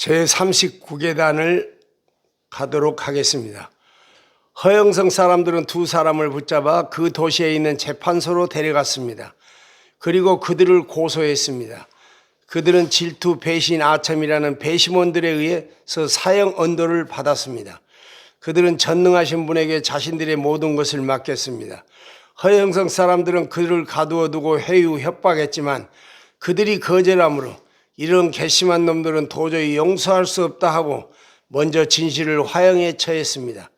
제39계단을 가도록 하겠습니다. 허영성 사람들은 두 사람을 붙잡아 그 도시에 있는 재판소로 데려갔습니다. 그리고 그들을 고소했습니다. 그들은 질투, 배신, 아첨이라는 배심원들에 의해서 사형 언도를 받았습니다. 그들은 전능하신 분에게 자신들의 모든 것을 맡겼습니다. 허영성 사람들은 그들을 가두어 두고 회유, 협박했지만 그들이 거절함으로 이런 괘씸한 놈들은 도저히 용서할 수 없다 하고 먼저 진실을 화형에 처했습니다.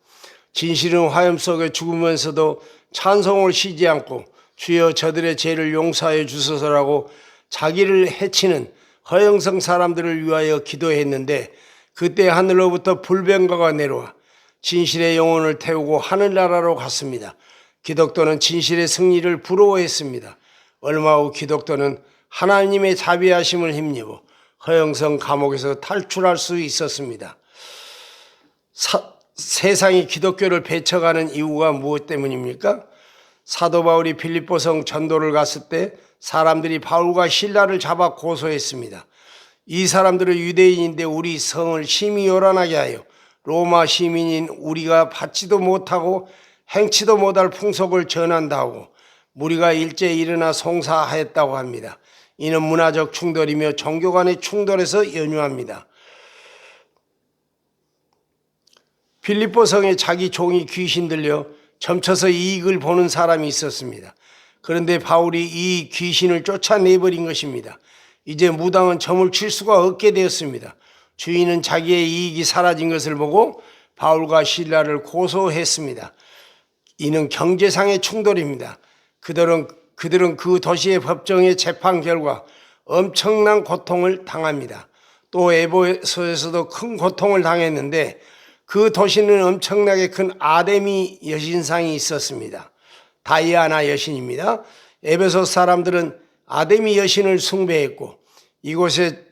진실은 화염 속에 죽으면서도 찬송을 쉬지 않고 주여 저들의 죄를 용서하여 주소서라고 자기를 해치는 허영성 사람들을 위하여 기도했는데 그때 하늘로부터 불병거가 내려와 진실의 영혼을 태우고 하늘나라로 갔습니다. 기독교는 진실의 승리를 부러워했습니다. 얼마 후 기독교는 하나님의 자비하심을 힘입어 허영성 감옥에서 탈출할 수 있었습니다. 세상이 기독교를 배척하는 이유가 무엇 때문입니까? 사도 바울이 빌립보성 전도를 갔을 때 사람들이 바울과 실라를 잡아 고소했습니다. 이 사람들은 유대인인데 우리 성을 심히 요란하게 하여 로마 시민인 우리가 받지도 못하고 행치도 못할 풍속을 전한다 하고 무리가 일제히 일어나 송사하였다고 합니다. 이는 문화적 충돌이며 종교 간의 충돌에서 연유합니다. 빌립보 성에 자기 종이 귀신 들려 점쳐서 이익을 보는 사람이 있었습니다. 그런데 바울이 이 귀신을 쫓아내버린 것입니다. 이제 무당은 점을 칠 수가 없게 되었습니다. 주인은 자기의 이익이 사라진 것을 보고 바울과 실라를 고소했습니다. 이는 경제상의 충돌입니다. 그들은 그 도시의 법정의 재판 결과 엄청난 고통을 당합니다. 또 에베소에서도 큰 고통을 당했는데 그 도시는 엄청나게 큰 아데미 여신상이 있었습니다. 다이아나 여신입니다. 에베소 사람들은 아데미 여신을 숭배했고 이곳에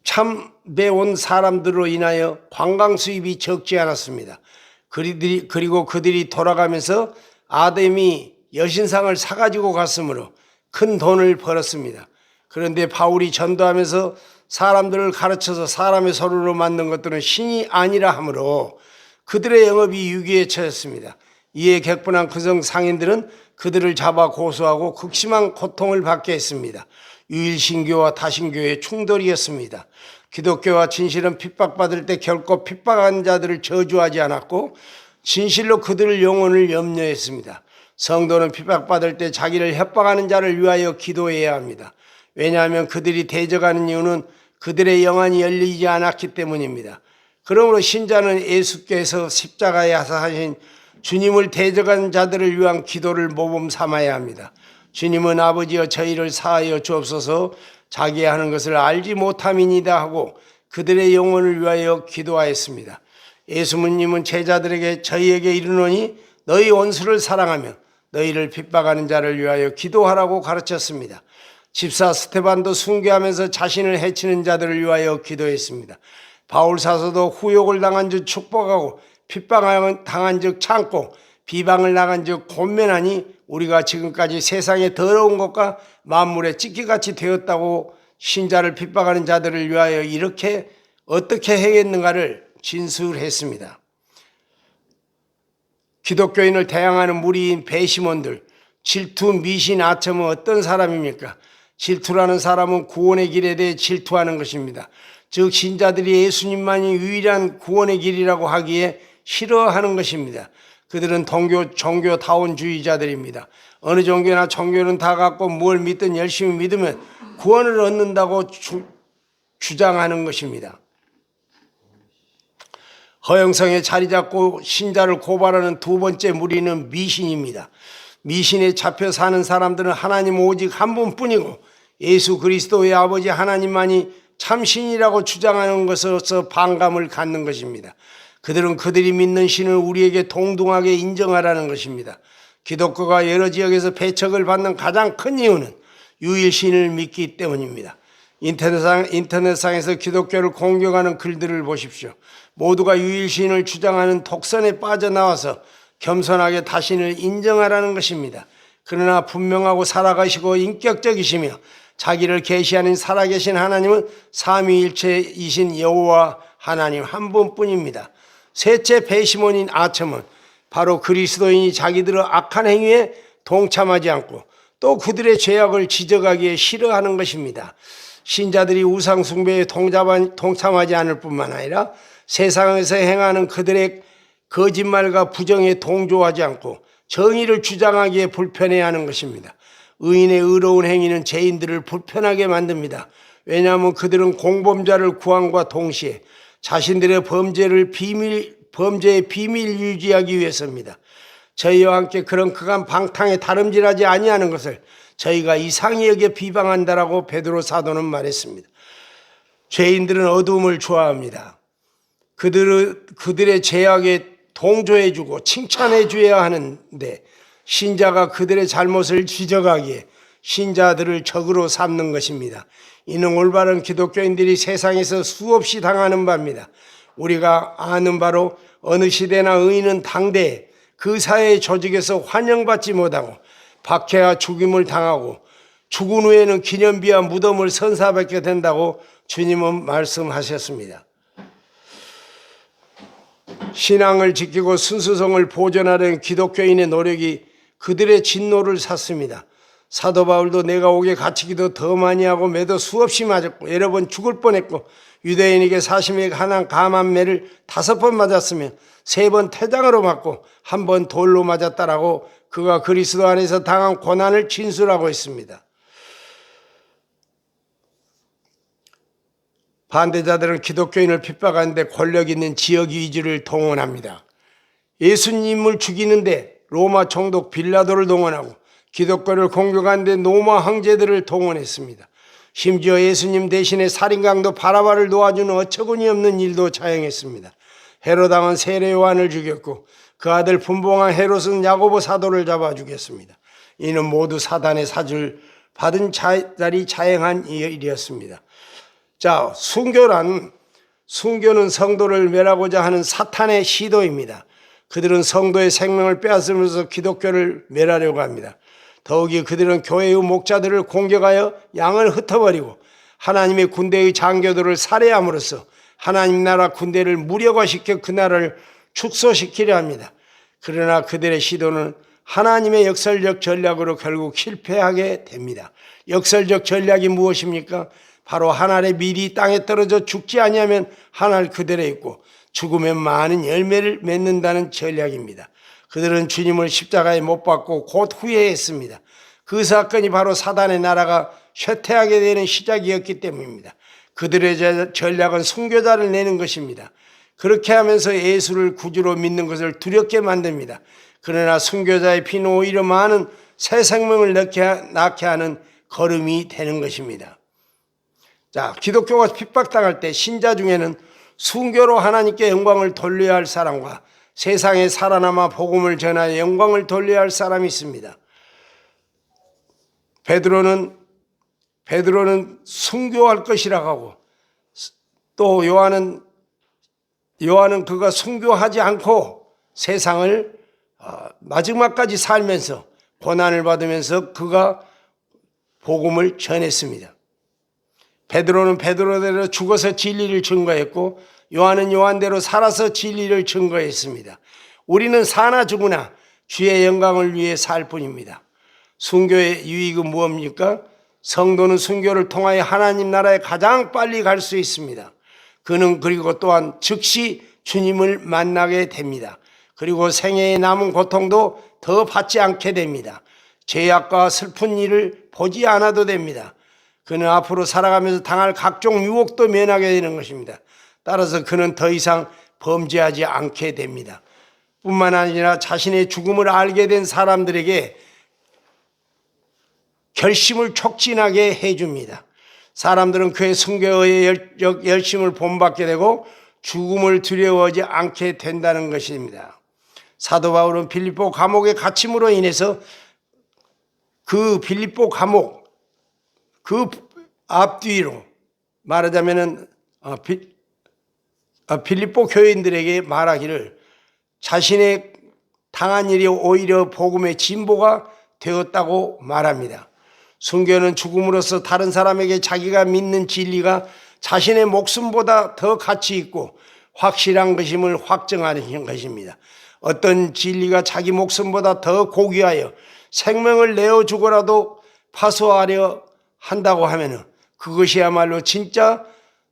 참배 온 사람들로 인하여 관광 수입이 적지 않았습니다. 그리고 그들이 돌아가면서 아데미 여신상을 사가지고 갔으므로 큰 돈을 벌었습니다. 그런데 바울이 전도하면서 사람들을 가르쳐서 사람의 손으로 만든 것들은 신이 아니라 하므로 그들의 영업이 위기에 처했습니다. 이에 격분한 그 성 상인들은 그들을 잡아 고소하고 극심한 고통을 받게 했습니다. 유일신교와 다신교의 충돌이었습니다. 기독교와 진실은 핍박받을 때 결코 핍박한 자들을 저주하지 않았고 진실로 그들의 영혼을 염려했습니다. 성도는 핍박받을 때 자기를 협박하는 자를 위하여 기도해야 합니다. 왜냐하면 그들이 대적하는 이유는 그들의 영안이 열리지 않았기 때문입니다. 그러므로 신자는 예수께서 십자가에 하신 주님을 대적한 자들을 위한 기도를 모범 삼아야 합니다. 주님은 아버지여 저희를 사하여 주옵소서 자기 하는 것을 알지 못함이니다 하고 그들의 영혼을 위하여 기도하였습니다. 예수님은 제자들에게 저희에게 이르노니 너희 원수를 사랑하며 너희를 핍박하는 자를 위하여 기도하라고 가르쳤습니다. 집사 스테반도 순교하면서 자신을 해치는 자들을 위하여 기도했습니다. 바울 사서도 후욕을 당한 즉 축복하고 핍박을 당한 즉 참고 비방을 당한 즉 권면하니 우리가 지금까지 세상의 더러운 것과 만물의 찢기같이 되었다고 신자를 핍박하는 자들을 위하여 이렇게 어떻게 행했는가를 진술했습니다. 기독교인을 대항하는 무리인 배심원들, 질투, 미신, 아첨은 어떤 사람입니까? 질투라는 사람은 구원의 길에 대해 질투하는 것입니다. 즉 신자들이 예수님만이 유일한 구원의 길이라고 하기에 싫어하는 것입니다. 그들은 종교다운주의자들입니다. 어느 종교나 종교는 다 갖고 뭘 믿든 열심히 믿으면 구원을 얻는다고 주장하는 것입니다. 허영성에 자리 잡고 신자를 고발하는 두 번째 무리는 미신입니다. 미신에 잡혀 사는 사람들은 하나님 오직 한 분뿐이고 예수 그리스도의 아버지 하나님만이 참신이라고 주장하는 것으로서 반감을 갖는 것입니다. 그들은 그들이 믿는 신을 우리에게 동등하게 인정하라는 것입니다. 기독교가 여러 지역에서 배척을 받는 가장 큰 이유는 유일신을 믿기 때문입니다. 인터넷상에서 기독교를 공격하는 글들을 보십시오. 모두가 유일신을 주장하는 독선에 빠져나와서 겸손하게 자신을 인정하라는 것입니다. 그러나 분명하고 살아가시고 인격적이시며 자기를 계시하는 살아계신 하나님은 삼위일체이신 여호와 하나님 한 분뿐입니다. 셋째 배심원인 아첨은 바로 그리스도인이 자기들의 악한 행위에 동참하지 않고 또 그들의 죄악을 지적하기에 싫어하는 것입니다. 신자들이 우상 숭배에 동참하지 않을 뿐만 아니라 세상에서 행하는 그들의 거짓말과 부정에 동조하지 않고 정의를 주장하기에 불편해하는 것입니다. 의인의 의로운 행위는 죄인들을 불편하게 만듭니다. 왜냐하면 그들은 공범자를 구함과 동시에 자신들의 범죄의 비밀 유지하기 위해서입니다. 저희와 함께 그런 그간 방탕에 다름질하지 아니하는 것을 저희가 이상히 여겨 비방한다라고 베드로 사도는 말했습니다. 죄인들은 어두움을 좋아합니다. 그들의 죄악에 동조해주고 칭찬해줘야 하는데 신자가 그들의 잘못을 지적하기에 신자들을 적으로 삼는 것입니다. 이는 올바른 기독교인들이 세상에서 수없이 당하는 바입니다. 우리가 아는 바로 어느 시대나 의인은 당대에 그 사회의 조직에서 환영받지 못하고 박해와 죽임을 당하고 죽은 후에는 기념비와 무덤을 선사받게 된다고 주님은 말씀하셨습니다. 신앙을 지키고 순수성을 보존하려는 기독교인의 노력이 그들의 진노를 샀습니다. 사도 바울도 내가 옥에 갇히기도 더 많이 하고 매도 수없이 맞았고 여러 번 죽을 뻔했고 유대인에게 40에 관한 감한 매를 5번 맞았으며 3번 태장으로 맞고 1번 돌로 맞았다라고 그가 그리스도 안에서 당한 고난을 진술하고 있습니다. 반대자들은 기독교인을 핍박하는데 권력 있는 지역 위주를 동원합니다. 예수님을 죽이는데 로마 총독 빌라도를 동원하고 기독교를 공격하는데 로마 황제들을 동원했습니다. 심지어 예수님 대신에 살인강도 바라바를 도와주는 어처구니 없는 일도 자행했습니다. 헤롯 왕은 세례 요한을 죽였고 그 아들 분봉왕 헤롯은 야고보 사도를 잡아 죽였습니다. 이는 모두 사단의 사주를 받은 자들이 자행한 일이었습니다. 자, 순교는 성도를 멸하고자 하는 사탄의 시도입니다. 그들은 성도의 생명을 빼앗으면서 기독교를 멸하려고 합니다. 더욱이 그들은 교회의 목자들을 공격하여 양을 흩어버리고 하나님의 군대의 장교들을 살해함으로써 하나님 나라 군대를 무력화시켜 그 나라를 축소시키려 합니다. 그러나 그들의 시도는 하나님의 역설적 전략으로 결국 실패하게 됩니다. 역설적 전략이 무엇입니까? 바로 한 알의 밀이 땅에 떨어져 죽지 아니하면 한 알 그대로 있고 죽으면 많은 열매를 맺는다는 전략입니다. 그들은 주님을 십자가에 못 박고 곧 후회했습니다. 그 사건이 바로 사단의 나라가 쇠퇴하게 되는 시작이었기 때문입니다. 그들의 전략은 순교자를 내는 것입니다. 그렇게 하면서 예수를 구주로 믿는 것을 두렵게 만듭니다. 그러나 순교자의 피는 오히려 많은 새 생명을 낳게 하는 걸음이 되는 것입니다. 자, 기독교가 핍박당할 때 신자 중에는 순교로 하나님께 영광을 돌려야 할 사람과 세상에 살아남아 복음을 전하여 영광을 돌려야 할 사람이 있습니다. 베드로는 순교할 것이라고 하고 또 요한은 그가 순교하지 않고 세상을 마지막까지 살면서 고난을 받으면서 그가 복음을 전했습니다. 베드로는 베드로대로 죽어서 진리를 증거했고 요한은 요한대로 살아서 진리를 증거했습니다. 우리는 사나 죽으나 주의 영광을 위해 살 뿐입니다. 순교의 유익은 무엇입니까? 성도는 순교를 통하여 하나님 나라에 가장 빨리 갈 수 있습니다. 그는 그리고 또한 즉시 주님을 만나게 됩니다. 그리고 생애에 남은 고통도 더 받지 않게 됩니다. 죄악과 슬픈 일을 보지 않아도 됩니다. 그는 앞으로 살아가면서 당할 각종 유혹도 면하게 되는 것입니다. 따라서 그는 더 이상 범죄하지 않게 됩니다. 뿐만 아니라 자신의 죽음을 알게 된 사람들에게 결심을 촉진하게 해줍니다. 사람들은 그의 순교의 열심을 본받게 되고 죽음을 두려워하지 않게 된다는 것입니다. 사도 바울은 빌립보 감옥의 갇힘으로 인해서 그 빌립보 감옥 그 앞뒤로 말하자면은 빌립보 교인들에게 말하기를 자신의 당한 일이 오히려 복음의 진보가 되었다고 말합니다. 순교는 죽음으로써 다른 사람에게 자기가 믿는 진리가 자신의 목숨보다 더 가치 있고 확실한 것임을 확증하는 것입니다. 어떤 진리가 자기 목숨보다 더 고귀하여 생명을 내어주고라도 파소하려 한다고 하면 그것이야말로 진짜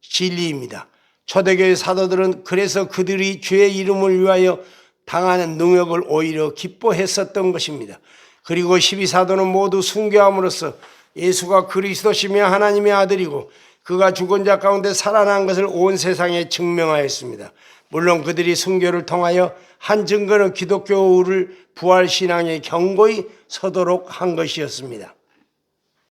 진리입니다. 초대교회 사도들은 그래서 그들이 주의 이름을 위하여 당하는 능력을 오히려 기뻐했었던 것입니다. 그리고 12사도는 모두 순교함으로써 예수가 그리스도시며 하나님의 아들이고 그가 죽은 자 가운데 살아난 것을 온 세상에 증명하였습니다. 물론 그들이 순교를 통하여 한 증거는 기독교를 부활신앙에 경고히 서도록 한 것이었습니다.